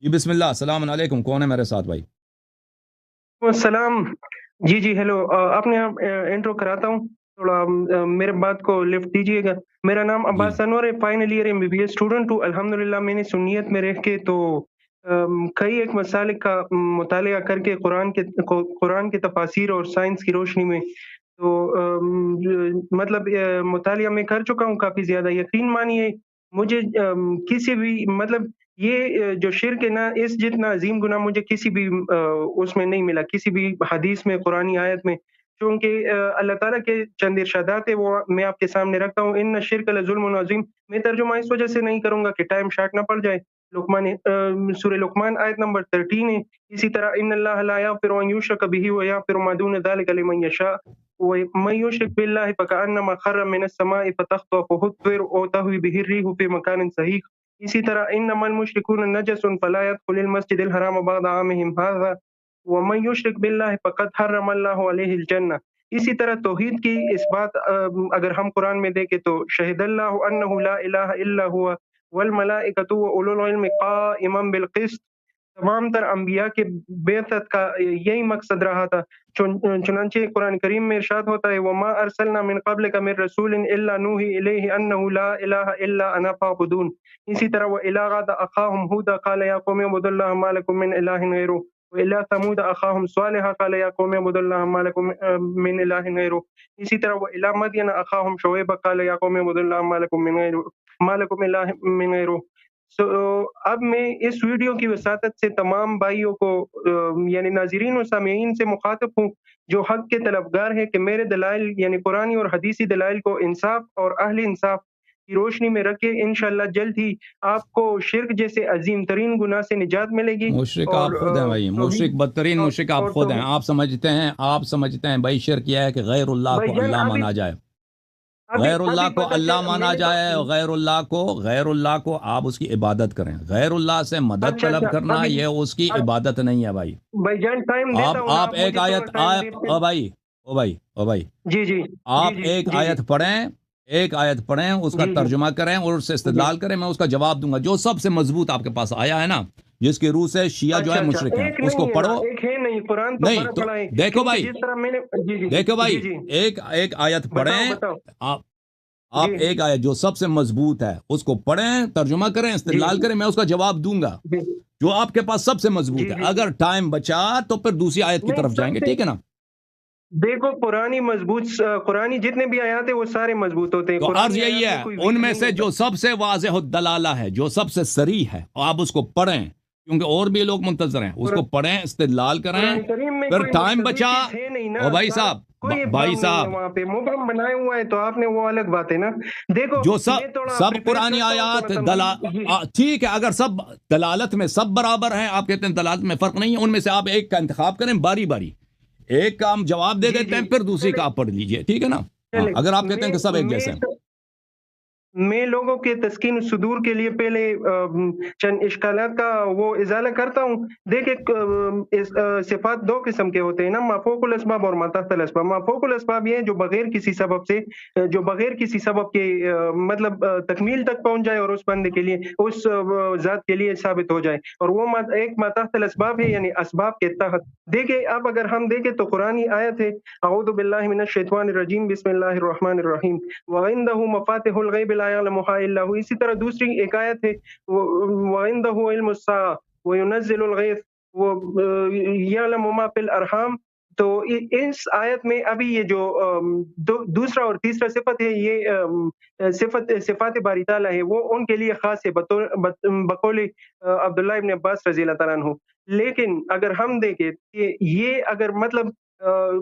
جی بسم اللہ، السلام علیکم، کون ہے میرے ساتھ بھائی؟ السلام جی جی ہیلو اپنے آپ انٹرو کراتا ہوں تھوڑا میرے بات کو لفٹ دیجیے گا. میرا نام جی عباس انور ہے, final year M B B S student ہوں. الحمدللہ میں نے سنیت میں رہ کے تو کئی ایک مسالک کا مطالعہ کر کے قرآن کے تفاسیر اور سائنس کی روشنی میں تو مطلب مطالعہ میں کر چکا ہوں کافی زیادہ. یقین مانیے مجھے کسی بھی مطلب یہ جو شرک ہے نا, اس جتنا عظیم گناہ مجھے کسی بھی اس میں نہیں ملا, کسی بھی حدیث میں, قرآنی آیت میں. چونکہ اللہ تعالیٰ کے چند ارشادات ہے وہ میں آپ کے سامنے رکھتا ہوں. ان الشرک لظلم عظیم. میں ترجمہ اس وجہ سے نہیں کروں گا کہ ٹائم شارٹ نہ پڑ جائے. سورہ لقمان آیت نمبر 13 ہے. اسی طرح ان اللہ لا یغفر ان یشرک بہ ویغفر ما دون ذلک لمن یشاء ومن یشرک باللہ فکأنما خر من السماء فتخطفه الطیر او تهوی به الريح في مكان صحیح. اسی طرح انما المشركون نجس فلا يدخل المسجد الحرام بعد عامهم هذا ومن يشرك بالله فقد حرم الله عليه الجنہ. اسی طرح توحید کی اس بات اگر ہم قرآن میں دیکھیں تو شہد اللہ انہ لا الہ الا هو والملائکۃ واولو العلم قائما بالقسط. تمام تر انبیاء کے بعثت کا یہی مقصد رہا تھا. چنانچہ قرآن کریم میں ارشاد ہوتا ہے وما ارسلنا من قبلک من رسول الا نوحی الیہ انہ لا الہ الا انا فاعبدون. اسی طرح وَإِلَىٰ غَادَ أَخَاهُمْ هُودًا قَالَ يَا قَوْمِ اعْبُدُوا اللَّهَ مَا لَكُم مِّنْ إِلَٰهٍ غَيْرُهُ وَإِلَىٰ ثَمُودَ أَخَاهُمْ صَالِحًا قَالَ يَا قَوْمِ اعْبُدُوا اللَّهَ مَا لَكُم مِّنْ إِلَٰهٍ غَيْرُهُ. اسی طرح وَإِلَىٰ مَدْيَنَ أَخَاهُمْ شُعَيْبًا قَالَ يَا قَوْمِ اعْبُدُوا اللَّهَ مَا لَكُم إِلَٰهٍ مِّن غَيْرُهُ. اب میں اس ویڈیو کی وساطت سے تمام بھائیوں کو یعنی ناظرین و سامعین سے مخاطب ہوں جو حق کے طلبگار ہیں کہ میرے دلائل یعنی قرآنی اور حدیثی دلائل کو انصاف اور اہل انصاف کی روشنی میں رکھے. انشاءاللہ جلد ہی آپ کو شرک جیسے عظیم ترین گناہ سے نجات ملے گی. مشرک اور آپ خود ہیں بھائی، مشرک بدترین مشرک آپ خود ہیں. آپ سمجھتے ہیں بھائی شرک یہ ہے کہ غیر اللہ بھائی کو جان اللہ مانا جائے، غیر اللہ کو اللہ مانا جائے، اور غیر اللہ کو آپ اس کی عبادت کریں. غیر اللہ سے مدد اچھا طلب کرنا یہ اس کی عبادت نہیں ہے بھائی. بھائی جان ٹائم دیتا ہوں نا, آپ ایک مجھے آیت تھوڑا ٹائم دیتے. او بھائی جی جی آپ جی ایک جی آیت پڑھیں، اس کا جی ترجمہ کریں اور اس سے جی استدلال کریں. میں اس کا جواب دوں گا جو سب سے مضبوط آپ کے پاس آیا ہے نا، جس کی روح سے شیعہ جو ہے اچھا مشرک ہیں، ایک اس کو نہیں ہے نا, پڑھو. ایک ہے نہیں, قرآن تو نہیں بڑا تو بڑا ہے. دیکھو کیونکہ بھائی، جس طرح میں نے جی جی دیکھو جی بھائی، جی ایک آیت بتاؤ پڑھیں. بتاؤ آپ جی ایک آیت جو سب سے مضبوط ہے اس کو پڑھیں، ترجمہ کریں، جی استدلال کریں. میں اس کا جواب دوں گا جی جو آپ کے پاس سب سے مضبوط جی ہے. جی اگر ٹائم بچا تو پھر دوسری آیت کی نہیں طرف جائیں سب گے، سے ٹھیک ہے نا؟ دیکھو قرآنی جتنے بھی آیات ہیں وہ سارے مضبوط ہوتے ہیں. تو عرض قرآنی یہی آیات ہے میں کوئی ان ویک میں نہیں سے ہوتا. جو سب سے واضح الدلالہ ہے، جو سب سے صریح ہے، آپ اس کو پڑھیں کیونکہ اور بھی لوگ منتظر ہیں. اس کو پڑھیں، استدلال کریں. قرآن کریم میں پھر کوئی ٹائم مستدل بچا. چیز ہے نہیں نا, او بھائی سارا صاحب، کوئی بھائی ابہام نہیں ہے صاحب، وہاں پہ. مبہم بنایا ہوا ہے تو آپ نے وہ الگ بات ہے نا. دیکھو جو میں تھوڑا سب پریپیئر قرآنی کرتا ہوں آیات تھوڑا سا جی ٹھیک ہے. اگر سب دلالت میں سب برابر ہیں، آپ کہتے ہیں دلالت میں فرق نہیں ہے، ان میں سے آپ ایک کا انتخاب کریں باری باری. ایک کا ہم جواب دے جی دیتے جی ہیں، پھر دوسری چلے کا آپ پڑھ لیجئے، ٹھیک ہے نا؟ ہاں، چلے اگر آپ کہتے ہیں کہ سب ایک جیسے ہیں. میں لوگوں کے تسکین الصدور کے لیے پہلے چند اشکالات کا وہ ازالہ کرتا ہوں. دیکھیں صفات دو قسم کے ہوتے ہیں نا, مافوق الاسباب اور ماتحت الاسباب. مافوق الاسباب یہ ہے جو بغیر کسی سبب سے, جو بغیر کسی سبب کے مطلب تکمیل تک پہنچ جائے اور اس بندے کے لیے, اس ذات کے لیے ثابت ہو جائے, اور وہ ایک ماتحت الاسباب ہے یعنی اسباب کے تحت. دیکھیں اب اگر ہم دیکھیں تو قرآنی آیت ہے اعوذ باللہ من الشیطان الرجیم بسم اللہ الرحمن الرحیم وعنده مفاتح الغیب لا يعلمها الا هو. اسی طرح دوسری ایک آیت ہے وعنده علم الساعة وينزل الغیث ويعلم ما في الارحام. تو اس آیت میں ابھی یہ جو دوسرا اور تیسرا صفت ہے, یہ صفات باری تعالیٰ ہے, وہ ان کے لیے خاص ہے بقول عبداللہ ابن عباس رضی اللہ تعالیٰ عنہ. لیکن اگر ہم دیکھیں کہ یہ اگر مطلب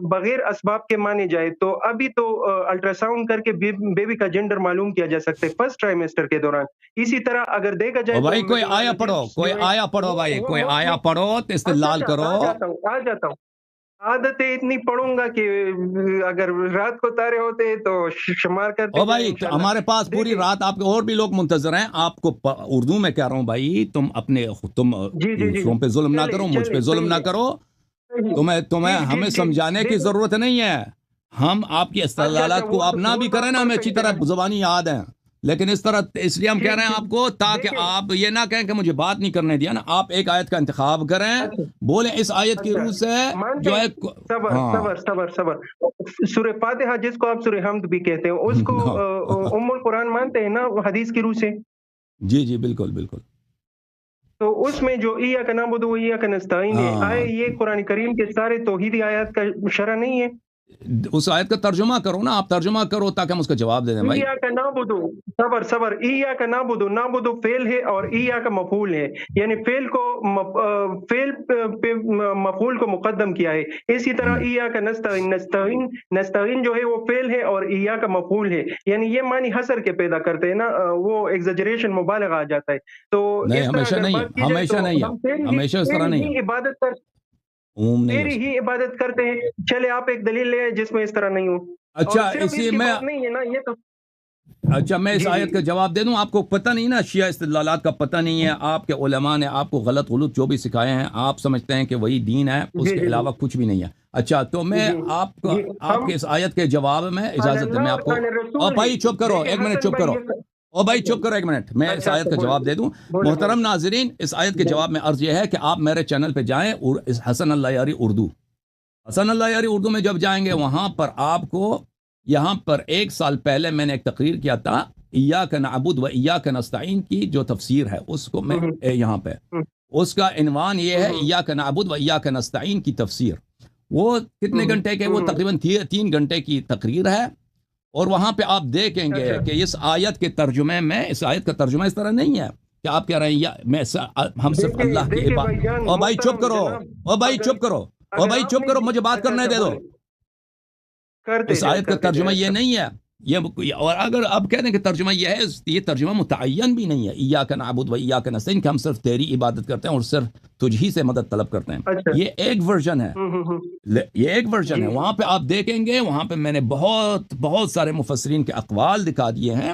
بغیر اسباب کے مانے جائے تو ابھی تو الٹرا ساؤنڈ کر کے بیبی کا جنڈر معلوم کیا جا سکتا ہے فرسٹ ٹرائمیسٹر کے دوران. اسی طرح اگر دیکھا جائے او بھائی تو کوئی آیا پڑھو، کوئی آیا پڑھو بھائی، کوئی آیا پڑھو تو استدلال کرو. آ جاتا ہوں. عادتیں اتنی پڑھوں گا کہ اگر رات کو تارے ہوتے تو شمار کرتے او بھائی ہمارے پاس پوری دیکھیں رات، آپ کے اور بھی لوگ منتظر ہیں. آپ کو اردو میں کہہ رہا ہوں بھائی، تم جی جی جی دوسروں پہ ظلم نہ کرو، مجھ پہ ظلم نہ کرو. تمہیں ہمیں سمجھانے کی ضرورت نہیں ہے. ہم آپ کی اچھا استدلالات کو وہ آپ نہ بھی کریں نا، ہمیں اچھی طرح زبانی یاد ہیں. لیکن اس طرح اس لیے ہم کہہ رہے ہیں آپ کو تاکہ دیکھیں، آپ یہ نہ کہیں کہ مجھے بات نہیں کرنے دیا نا. آپ ایک آیت کا انتخاب کریں, اچھا بولیں اس آیت کی اچھا روح سے مانتے جو ہیں، ہے. صبر ہاں صبر صبر صبر سورہ فاتحہ جس کو آپ سورہ حمد بھی کہتے ہیں اس کو ام القرآن مانتے ہیں نا حدیث کی روح سے؟ جی جی بالکل بالکل. تو اس میں جو ایاک نعبد و ایاک نستعین ہے، ہاں آئے یہ قرآن کریم کے سارے توحیدی آیات کا شرح نہیں ہے؟ اس آیت کا ترجمہ کرو نا, آپ ترجمہ کرو تاکہ ہم اس کا جواب دے دیں بھائی. ایاک نعبد، صبر صبر، ایاک نعبد، نعبد فعل ہے اور ایاک مفعول ہے، یعنی فعل کو فعل پہ مفعول کو مقدم کیا ہے. اسی طرح ایاک نستعین، نستعین جو ہے وہ فعل ہے اور ایاک مفعول ہے، یعنی یہ معنی حصر کے پیدا کرتے ہیں نا، وہ ایگزیجریشن مبالغہ آ جاتا ہے. تو نہیں اس طرح ہمیشہ اگر نہیں ہے, بات کی جائے ہمیشہ تو نہیں ہے, ہم ہمیشہ اس طرح نہیں ہے, عبادت کر عموم نہیں ہے تیری اس ہی عبادت کرتے ہیں. چلے آپ ایک دلیل لے آئے جس میں اس طرح نہیں ہو. اور اچھا صرف اسی اس کی میں بات نہیں ہے نا، یہ تو اچھا میں اس جی جی آیت کا جواب دے دوں. آپ کو پتہ نہیں نا, شیعہ استدلالات کا پتہ نہیں ہے, آپ کے علماء نے آپ کو غلط جو بھی سکھائے ہیں آپ سمجھتے ہیں کہ وہی دین ہے, اس جی کے جی علاوہ کچھ بھی نہیں ہے. اچھا تو میں جی آپ کو جی آپ ہم کے اس آیت کے جواب میں قال اجازت دیں, اللہ میں اور آپ کو, قال او رسول ہے. بھائی چپ کرو, دیکھیں ایک منٹ حسن چپ بھائی کرو, او بھائی اچھا چپ کرو ایک منٹ, میں اس اچھا آیت کا جواب دے دوں. بولے محترم ناظرین, اس آیت کے جواب میں عرض یہ ہے کہ آپ میرے چینل پہ جائیں, اور اس حسن اللہ یاری اردو, حسن اللہ یاری اردو میں جب جائیں گے وہاں پر آپ کو, یہاں پر 1 سال پہلے میں نے ایک تقریر کیا تھا ایاک نعبد و ایاک نستعین کی جو تفسیر ہے, اس کو میں یہاں پہ, اس کا عنوان یہ ہے ایاک نعبد و ایاک نستعین کی تفسیر. وہ کتنے گھنٹے کے, وہ تقریباً 3 گھنٹے کی تقریر ہے, اور وہاں پہ آپ دیکھیں گے کہ اس آیت کے ترجمے میں, اس آیت کا ترجمہ اس طرح نہیں ہے کہ آپ کہہ رہے ہیں میں ہم صرف اللہ کی دیکھیے بھائی عبادت. جان او بھائی چپ محترم کرو, جناب، او بھائی اگر چپ کرو, او اگر بھائی آپ چپ نے کرو, مجھے بات اچھا کرنے اچھا دے دو. بولے کرتے اس جائیں آیت کا کرتے ترجمہ جائیں. یہ اچھا نہیں ہے, اور اگر آپ کہہ دیں کہ ترجمہ یہ ہے, یہ ترجمہ متعین بھی نہیں ہے, ایاک نعبد و ایاک نستعین کہ ہم صرف تیری عبادت کرتے ہیں اور صرف تجھ ہی سے مدد طلب کرتے ہیں. اچھا یہ ایک ورژن ہے, یہ ایک ورژن جی ہے. وہاں پہ آپ دیکھیں گے, وہاں پہ میں نے بہت سارے مفسرین کے اقوال دکھا دیے ہیں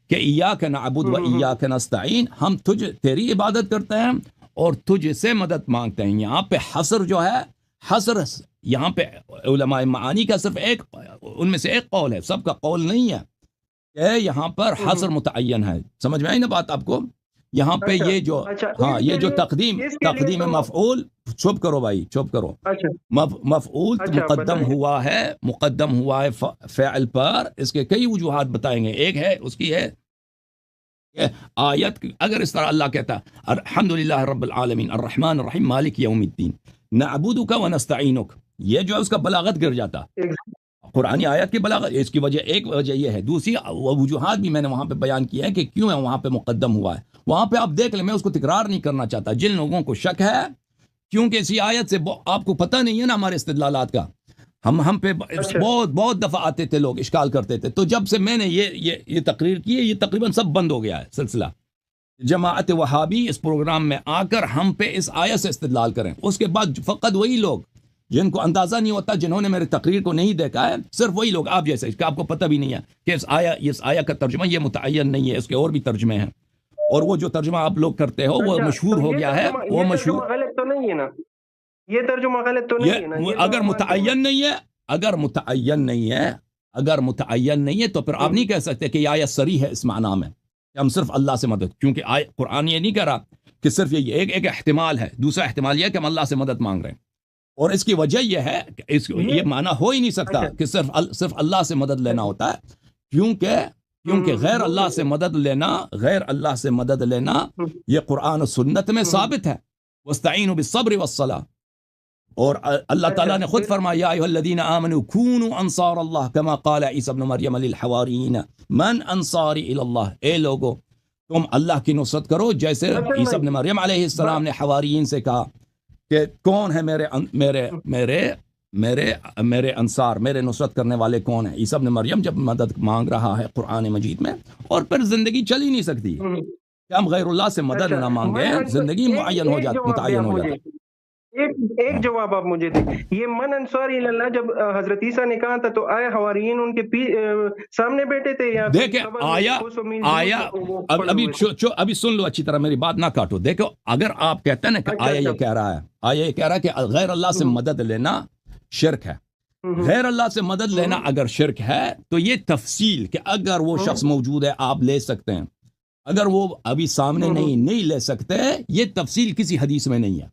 کہ ایاک نعبد و ایاک نستعین, ہم تیری عبادت کرتے ہیں اور تجھ سے مدد مانگتے ہیں. یہاں پہ حصر جو ہے, حصر یہاں پہ علماء معانی کا صرف ایک, ان میں سے ایک قول ہے, سب کا قول نہیں ہے کہ یہاں پر حصر متعین ہے. سمجھ میں آئی نا بات آپ کو؟ یہاں پہ اچھا یہ جو, اچھا ہاں اس یہ کے جو لیے اس کے لیے تقدیم تو مفعول, چپ کرو بھائی چپ کرو, اچھا مفعول اچھا مقدم بتائیں. ہوا ہے فعل پر. اس کے کئی وجوہات بتائیں گے. ایک ہے اس کی ہے کہ آیت اگر اس طرح اللہ کہتا الحمدللہ رب العالمین الرحمن الرحیم مالک یوم الدین نعبدک و نستعینک, یہ جو ہے اس کا بلاغت گر جاتا. قرآنی آیت کی بلاغت, اس کی وجہ, ایک وجہ یہ ہے. دوسری وجوہات بھی میں نے وہاں پہ بیان کی ہے کہ کیوں ہے وہاں پہ مقدم ہوا ہے. وہاں پہ آپ دیکھ لیں, میں اس کو تکرار نہیں کرنا چاہتا. جن لوگوں کو شک ہے, کیونکہ اسی آیت سے آپ کو پتہ نہیں ہے نا ہمارے استدلالات کا, ہم پہ بہت دفعہ آتے تھے لوگ, اشکال کرتے تھے. تو جب سے میں نے یہ تقریر کی ہے, یہ تقریباً سب بند ہو گیا ہے سلسلہ. جماعت وہابی اس پروگرام میں آ کر ہم پہ اس آیت سے استدلال کریں. اس کے بعد فقط وہی لوگ جن کو اندازہ نہیں ہوتا, جنہوں نے میرے تقریر کو نہیں دیکھا ہے, صرف وہی لوگ آپ جیسے کہ آپ کو پتہ بھی نہیں ہے کہ اس آیا کا ترجمہ یہ متعین نہیں ہے, اس کے اور بھی ترجمے ہیں, اور وہ جو ترجمہ آپ لوگ کرتے ہو وہ مشہور ہو گیا ہے. وہ مشہور, غلط تو نہیں ہے نا, یہ ترجمہ غلط تو نہیں ہے نا, اگر متعین نہیں ہے, اگر متعین نہیں ہے تو پھر آپ نہیں کہہ سکتے کہ یہ آیت صریح ہے اس معنی میں کہ ہم صرف اللہ سے مدد, کیونکہ قرآن یہ نہیں کہہ رہا کہ صرف یہ ایک احتمال ہے. دوسرا احتمال یہ ہے کہ ہم اللہ سے مدد مانگ رہے ہیں, اور اس کی وجہ یہ ہے کہ یہ معنی ہو ہی نہیں سکتا کہ صرف اللہ سے مدد لینا ہوتا ہے, کیونکہ غیر اللہ سے مدد لینا یہ قرآن و سنت میں ثابت ہے. وَاسْتَعِينُوا بِالصَّبْرِ وَالصَّلَاةِ, اور اللہ تعالیٰ نے خود فرمایا یا ایھا الذین آمنوا کونوا انصار اللہ کما قال عیسی ابن مریم للحواریین من انصاری الی اللہ, اے لوگو تم اللہ کی نصرت کرو جیسے عیسی ابن مریم علیہ السلام نے حواریین سے کہا کہ کون ہے میرے انصار, میرے نصرت کرنے والے کون ہیں. عیسی ابن مریم جب مدد مانگ رہا ہے قرآن مجید میں, اور پھر زندگی چل ہی نہیں سکتی کہ ہم غیر اللہ سے مدد نہ مانگیں, زندگی متعین ہو جاتی. ایک جواب آپ مجھے دیں, یہ من انصاری اللہ جب حضرت عیسیٰ نے کہا تھا تو آیا حواریین ان کے سامنے بیٹھے تھے یا دیکھیں ابھی سن لو اچھی طرح, میری بات نہ کاٹو. دیکھو اگر آپ کہتے ہیں نا کہ آیا یہ کہہ رہا ہے کہ غیر اللہ سے مدد لینا شرک ہے, غیر اللہ سے مدد لینا اگر شرک ہے تو یہ تفصیل کہ اگر وہ شخص موجود ہے آپ لے سکتے ہیں، اگر وہ ابھی سامنے نہیں لے سکتے، یہ تفصیل کسی حدیث میں نہیں ہے،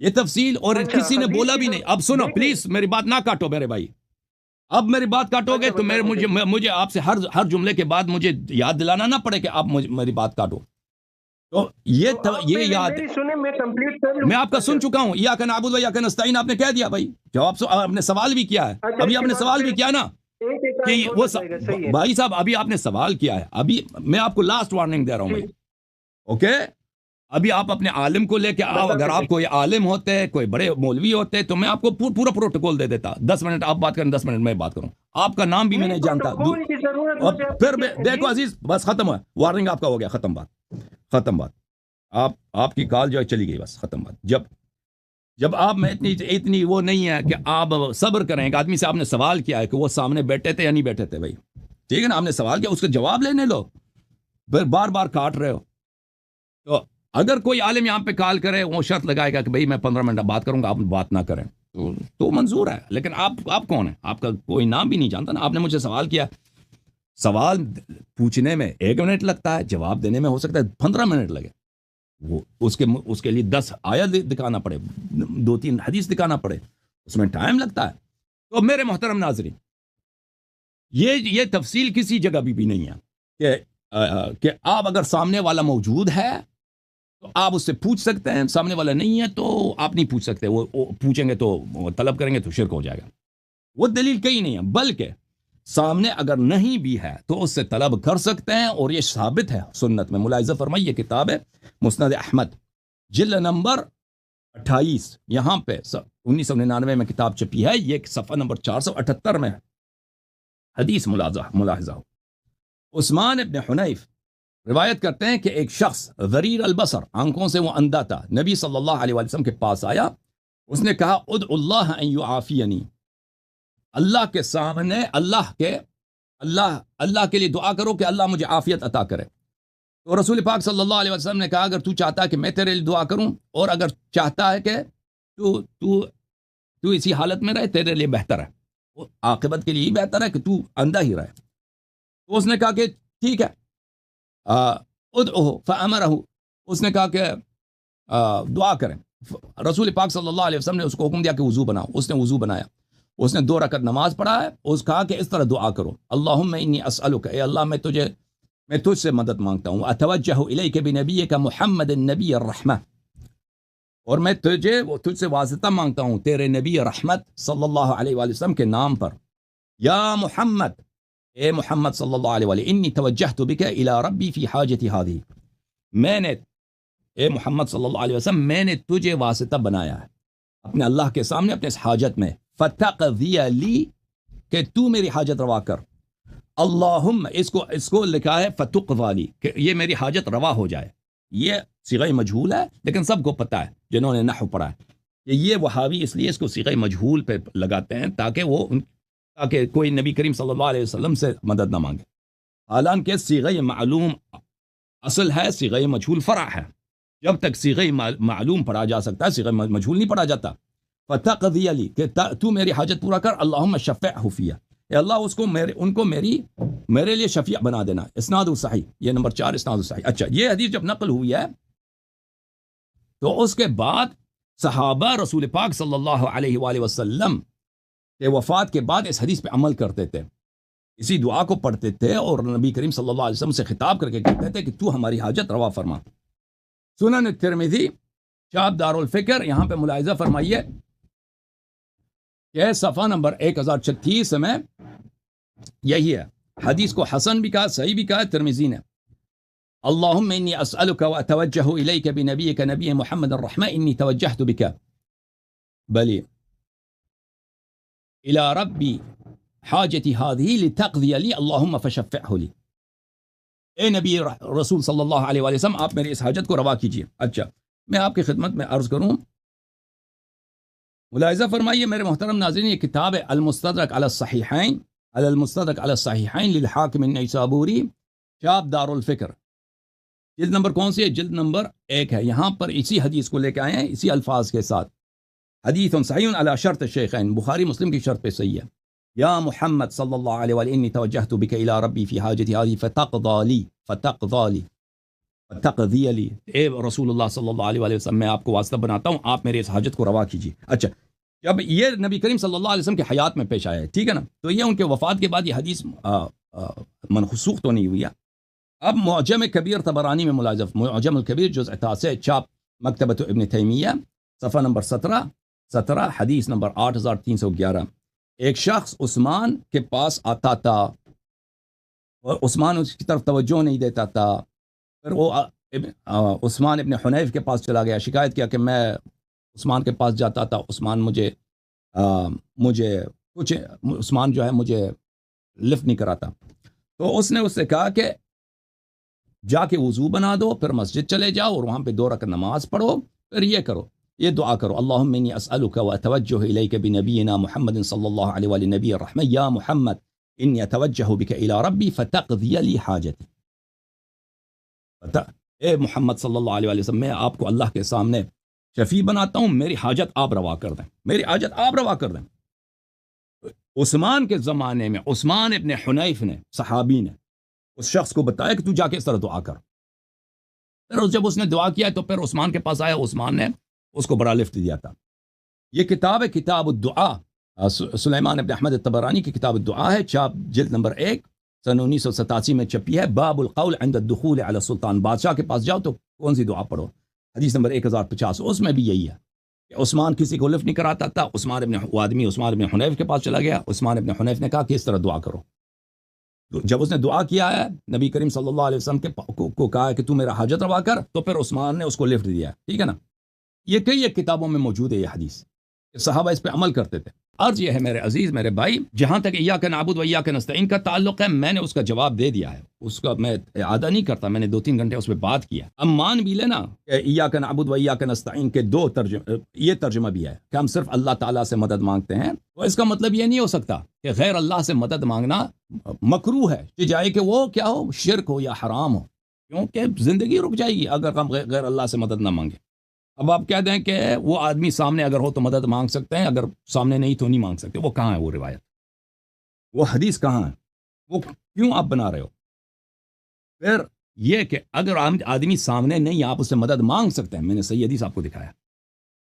یہ تفصیل اور کسی نے بولا بھی نہیں۔ اب سنو پلیز، میری بات نہ کاٹو میرے بھائی، اب میری بات کاٹو گے تو مجھے آپ سے ہر جملے کے بعد مجھے یاد دلانا نہ پڑے کہ آپ میری بات کاٹو۔ تو یہ یاد میں آپ کا سن چکا ہوں، ایاک نعبد و ایاک نستعین آپ نے کہہ دیا بھائی، جواب آپ نے سوال بھی کیا ہے، ابھی آپ نے سوال بھی کیا نا کہ وہ بھائی صاحب ابھی آپ نے سوال کیا ہے، ابھی میں آپ کو لاسٹ وارننگ دے رہا ہوں بھائی، اوکے؟ ابھی آپ اپنے عالم کو لے کے آؤ، اگر آپ کوئی عالم ہوتے، کوئی بڑے مولوی ہوتے تو میں آپ کو پورا پروٹوکول دے دیتا، 10 منٹ آپ بات کریں، 10 منٹ میں بات کروں، آپ کا نام بھی میں نہیں جانتا۔ اور پھر دیکھو عزیز، بس ختم ہوا، وارننگ آپ کا ہو گیا، ختم بات، آپ کی کال جو ہے چلی گئی، بس ختم بات۔ جب آپ میں اتنی وہ نہیں ہے کہ آپ صبر کریں، ایک آدمی سے آپ نے سوال کیا ہے کہ وہ سامنے بیٹھے تھے یا نہیں بیٹھے تھے، بھائی ٹھیک ہے نا، آپ نے سوال کیا، اس کا جواب لینے لو، پھر بار کاٹ رہے ہو۔ تو اگر کوئی عالم یہاں پہ کال کرے، وہ شرط لگائے گا کہ بھئی میں 15 منٹ بات کروں گا، آپ بات نہ کریں، تو منظور ہے، لیکن آپ کون ہیں؟ آپ کا کوئی نام بھی نہیں جانتا نا، آپ نے مجھے سوال کیا، سوال پوچھنے میں 1 منٹ لگتا ہے، جواب دینے میں ہو سکتا ہے 15 منٹ لگے، وہ اس کے لیے 10 آیت دکھانا پڑے، 2-3 حدیث دکھانا پڑے، اس میں ٹائم لگتا ہے۔ تو میرے محترم ناظرین، یہ تفصیل کسی جگہ بھی نہیں ہے کہ آپ اگر سامنے والا موجود ہے تو آپ اس سے پوچھ سکتے ہیں، سامنے والا نہیں ہے تو آپ نہیں پوچھ سکتے، وہ پوچھیں گے تو طلب کریں گے تو شرک ہو جائے گا، وہ دلیل کہیں نہیں ہے، بلکہ سامنے اگر نہیں بھی ہے تو اس سے طلب کر سکتے ہیں، اور یہ ثابت ہے سنت میں، ملاحظہ فرمائیے، کتاب ہے مسند احمد، جلد نمبر 28، یہاں پہ 1999 میں کتاب چھپی ہے، یہ صفحہ نمبر 478 میں ہے، حدیث ملاحظہ ہو۔ عثمان ابن حنیف روایت کرتے ہیں کہ ایک شخص ضریر البصر، آنکھوں سے وہ اندھا تھا، نبی صلی اللہ علیہ وسلم کے پاس آیا، اس نے کہا ادعو اللہ ان یعافینی، اللہ کے سامنے اللہ کے لیے دعا کرو کہ اللہ مجھے عافیت عطا کرے۔ تو رسول پاک صلی اللہ علیہ وسلم نے کہا اگر تو چاہتا ہے کہ میں تیرے لیے دعا کروں، اور اگر چاہتا ہے کہ تو اسی حالت میں رہے، تیرے لیے بہتر ہے، عاقبت کے لیے بہتر ہے کہ تو اندھا ہی رہے۔ تو اس نے کہا کہ ٹھیک ہے، ادعوہ فامرہ، اس نے کہا کہ دعا کریں۔ رسول پاک صلی اللہ علیہ وسلم نے اس کو حکم دیا کہ وضو بناؤ، اس نے وضو بنایا، اس نے 2 رکعت نماز پڑھا ہے، اس کہا کہ اس طرح دعا کرو، اللہم انی اسألک، اے اللہ میں تجھ سے مدد مانگتا ہوں، اتوجہ الیک بنبیک محمد النبی الرحمہ، اور میں تجھ سے واسطہ مانگتا ہوں تیرے نبی رحمت صلی اللہ علیہ وآلہ وسلم کے نام پر، یا محمد، اے محمد صلی اللہ علیہ وآلہ، انی توجہت بک الی ربی فی حاجتی ہذہ، اے محمد صلی اللہ علیہ وسلم، میں نے تجھے واسطہ بنایا ہے اپنے اللہ کے سامنے اپنے اس حاجت میں، فتقضی لی، کہ تو میری حاجت روا کر، اللہم، اس کو لکھا ہے فتقضی لی، کہ یہ میری حاجت روا ہو جائے، یہ صیغہ مجہول ہے، لیکن سب کو پتہ ہے جنہوں نے نحو پڑھا ہے کہ یہ وہابی اس لیے اس کو صیغہ مجہول پہ لگاتے ہیں تاکہ کوئی نبی کریم صلی اللہ علیہ وسلم سے مدد نہ مانگے، حالانکہ صیغہ معلوم اصل ہے، صیغہ مجہول فرع ہے، جب تک صیغہ معلوم پڑھا جا سکتا ہے، صیغہ مجہول نہیں پڑھا جاتا۔ فتقضی لی، کہ تو میری حاجت پورا کر، اللہم شفعہ فیہ، اے اللہ ان کو میرے لیے شفیع بنا دینا۔ اسناد صحیح، یہ نمبر 4 اسناد صحیح۔ اچھا، یہ حدیث جب نقل ہوئی ہے تو اس کے بعد صحابہ رسول پاک صلی اللہ علیہ وآلہ وسلم کے وفات کے بعد اس حدیث پہ عمل کرتے تھے، اسی دعا کو پڑھتے تھے، اور نبی کریم صلی اللہ علیہ وسلم سے خطاب کر کے کہتے تھے کہ تو ہماری حاجت روا فرما۔ سنن ترمذی، شعب دار الفکر، یہاں پہ ملاحظہ فرمائیے کہ صفحہ نمبر 1036 میں یہی ہے، حدیث کو حسن بھی کہا، صحیح بھی کہا ترمذی نے۔ اللہم انی اسألک و اتوجہ الیک بنبیک نبی محمد الرحمہ، انی توجہت بک بلی الی ربی حاجتی هذه لتقضی لی، اللہم فشفعہ لی، اے نبی رسول صلی اللہ علیہ وآلہ وسلم، آپ میری اس حاجت کو روا کیجیے۔ اچھا، میں آپ کی خدمت میں عرض کروں، ملاحظہ فرمائیے میرے محترم ناظرین، یہ کتاب ہے المستدرک علی الصحیحین، المستدرک علی الصحیحین للحاکم النیسابوری، شعب دار الفکر، جلد نمبر کون سی ہے؟ جلد نمبر 1 ہے، یہاں پر اسی حدیث کو لے کے آئے ہیں، اسی الفاظ کے ساتھ، حدیث صحیح علی شرط الشیخین، بخاری مسلم کی شرط پہ صحیح ہے. یا محمد صلی اللہ علیہ وآلہ انی توجہت بک الی ربی فی حاجتی هذه فتقضی لی. اے رسول اللہ صلی اللہ علیہ وآلہ وسلم، میں آپ کو واسطہ بناتا ہوں، آپ میرے اس حاجت کو روا کیجیے. اچھا، جب یہ نبی کریم صلی اللہ علیہ وسلم کی حیات میں پیش آیا ہے، ٹھیک ہے نا، تو یہ ان کے وفات کے بعد یہ حدیث منسوخ تو نہیں ہوئی ہے. اب معجم کبیر طبرانی میں ملاحظہ، معجم الکبیر جزء 9 چاپ مکتبۃ ابن تیمیہ، صفحہ نمبر 17 حدیث نمبر 8311. ایک شخص عثمان کے پاس آتا تھا اور عثمان اس کی طرف توجہ نہیں دیتا تھا. پھر وہ عثمان ابن حنیف کے پاس چلا گیا، شکایت کیا کہ میں عثمان کے پاس جاتا تھا، عثمان مجھے عثمان جو ہے مجھے لفٹ نہیں کراتا. تو اس نے اس سے کہا کہ جا کے وضو بنا دو، پھر مسجد چلے جاؤ اور وہاں پہ 2 رکعت نماز پڑھو، پھر یہ کرو، یہ دعا کرو، اللہم انی اسألک واتوجہ الیک بنبینا محمد صلی اللہ علیہ وآلہ نبی الرحمہ، یا محمد انی اتوجہ بک الی ربی فتقضی لی حاجتی. اے محمد صلی اللہ علیہ وسلم، میں آپ کو اللہ کے سامنے شفیع بناتا ہوں، میری حاجت آپ روا کر دیں، میری حاجت آپ روا کر دیں. عثمان کے زمانے میں عثمان ابن حنیف نے، صحابی نے، اس شخص کو بتایا کہ تو جا کے اس طرح دعا کر. پھر جب اس نے دعا کیا تو پھر عثمان کے پاس آیا، عثمان نے اس کو بڑا لفٹ دیا تھا. یہ کتاب ہے کتاب الدعا، سلیمان ابن احمد الطبرانی کی کتاب الدعا ہے، چاپ جلد نمبر 1 سن 1987 میں چھپی ہے. باب القول عند الدخول علی السلطان، بادشاہ کے پاس جاؤ تو کون سی دعا پڑھو، حدیث نمبر 1050. اس میں بھی یہی ہے کہ عثمان کسی کو لفٹ نہیں کراتا تھا. وہ آدمی عثمان ابن حنیف کے پاس چلا گیا، عثمان ابن حنیف نے کہا کہ اس طرح دعا کرو. جب اس نے دعا کیا ہے، نبی کریم صلی اللہ علیہ وسلم کو کہا ہے کہ تو میرا حاجت روا کر، تو پھر عثمان نے اس کو لفٹ دیا. ٹھیک ہے نا، یہ کئی ایک کتابوں میں موجود ہے یہ حدیث، صحابہ اس پہ عمل کرتے تھے. عرض یہ ہے میرے عزیز میرے بھائی، جہاں تک ایاک نعبد و ایاک نستعین کا تعلق ہے، میں نے اس کا جواب دے دیا ہے، اس کا میں اعادہ نہیں کرتا، میں نے 2-3 گھنٹے اس پہ بات کیا. اب مان بھی لینا کہ ایاک نعبد و ایاک نستعین کے 2 ترجمے، یہ ترجمہ بھی ہے کہ ہم صرف اللہ تعالیٰ سے مدد مانگتے ہیں، تو اس کا مطلب یہ نہیں ہو سکتا کہ غیر اللہ سے مدد مانگنا مکروہ ہے، کہ جائے کہ وہ کیا ہو، شرک ہو یا حرام ہو، کیونکہ زندگی رک جائے گی اگر ہم غیر اللہ سے مدد نہ مانگیں. اب آپ کہہ دیں کہ وہ آدمی سامنے اگر ہو تو مدد مانگ سکتے ہیں، اگر سامنے نہیں تو نہیں مانگ سکتے. وہ کہاں ہے وہ روایت، وہ حدیث کہاں ہے، وہ کیوں آپ بنا رہے ہو؟ پھر یہ کہ اگر آدمی سامنے نہیں، آپ اس سے مدد مانگ سکتے ہیں. میں نے صحیح حدیث آپ کو دکھایا،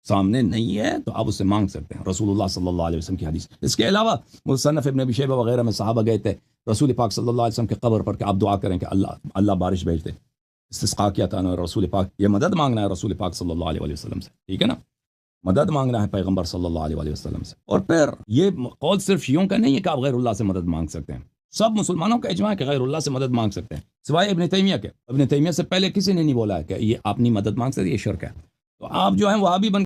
سامنے نہیں ہے تو آپ اس سے مانگ سکتے ہیں، رسول اللہ صلی اللہ علیہ وسلم کی حدیث. اس کے علاوہ مصنف ابن ابی شیبہ وغیرہ میں صحابہ گئے تھے رسول پاک صلی اللہ علیہ وسلم کے قبر پر کہ آپ دعا کریں کہ اللہ بارش بھیج دے. استسقاء کیا تھا رسول پاک، یہ مدد مانگنا ہے رسول پاک صلی اللہ علیہ وسلم سے. ٹھیک ہے نا، مدد مانگنا ہے پیغمبر صلی اللہ علیہ وسلم سے. اور پھر یہ قول صرف شیعوں کا نہیں ہے کہ آپ غیر اللہ سے مدد مانگ سکتے ہیں، سب مسلمانوں کا اجماع ہے کہ غیر اللہ سے مدد مانگ سکتے ہیں، سوائے ابن تیمیہ کے. ابن تیمیہ سے پہلے کسی نے نہیں بولا ہے کہ یہ آپ نہیں مدد مانگ سکتے، یہ شرک ہے. تو آپ جو ہیں وہابی بن